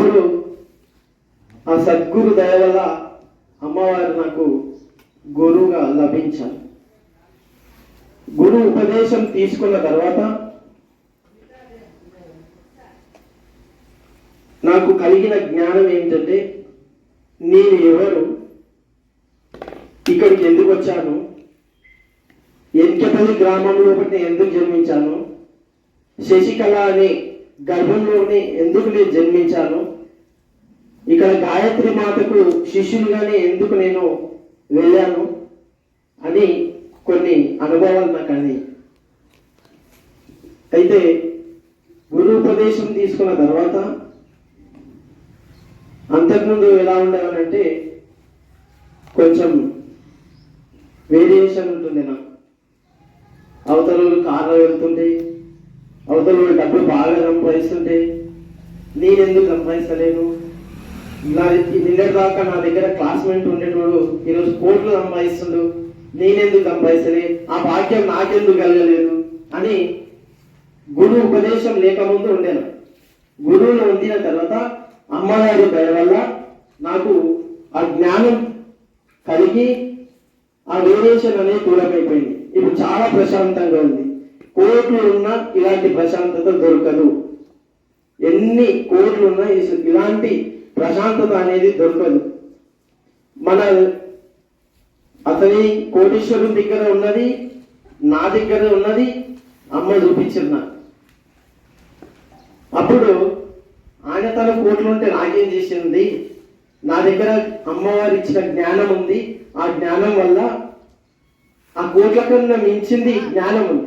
అప్పుడు ఆ సద్గురు దయ వల్ల అమ్మవారు నాకు గురువుగా లభించారు. గురు ఉపదేశం తీసుకున్న తర్వాత నాకు కలిగిన జ్ఞానం ఏంటంటే, నేను ఎవరు, ఇక్కడికి ఎందుకు వచ్చాను, ఎంకెపల్లి గ్రామంలో ఎందుకు జన్మించాను, శశికళ అనే గర్భంలోనే ఎందుకు నేను జన్మించాను, ఇక్కడ గాయత్రి మాతకు శిష్యులుగానే ఎందుకు నేను వెళ్ళాను అని కొన్ని అనుభవాలు నాకు అని. అయితే గురు ఉపదేశం తీసుకున్న తర్వాత అంతకుముందు ఎలా ఉండేవానంటే కొంచెం వేరియేషన్ ఉంటుంది. నాకు అవతల కార్లో వెళ్తుంటే, అవతల డబ్బులు బాగా సంపాదిస్తుంటే నేనెందుకు సంపాదిస్తలేను, ఇలా నిన్నటి దాకా నా దగ్గర క్లాస్మేట్ ఉండేటోడు ఈరోజు కోట్లు సంపాదిస్తుండు, నేనెందుకు సంపాదిస్తలే, ఆ భాగ్యం నాకెందుకు కలగలేదు అని గురు ఉపదేశం లేకముందు ఉండేను. గురువును ఉండిన తర్వాత అమ్మగారి దయ వల్ల నాకు ఆ జ్ఞానం కలిగి ఆ వేరియేషన్ అనేది దూరం అయిపోయింది. ఇప్పుడు చాలా ప్రశాంతంగా ఉంది. కోట్లు ఉన్నా ఇలాంటి ప్రశాంతత దొరకదు. ఎన్ని కోట్లు ఉన్నా ఇలాంటి ప్రశాంతత అనేది దొరకదు. మన అతని కోటీశ్వరుని దగ్గర ఉన్నది, నా దగ్గర ఉన్నది అమ్మ చూపించిన. అప్పుడు ఆయన తన కోట్లు ఉంటే నాకేం చేసింది, నా దగ్గర అమ్మవారు ఇచ్చిన జ్ఞానం ఉంది. ఆ జ్ఞానం వల్ల ఆ కోట్ల కన్నా మించింది జ్ఞానం ఉంది.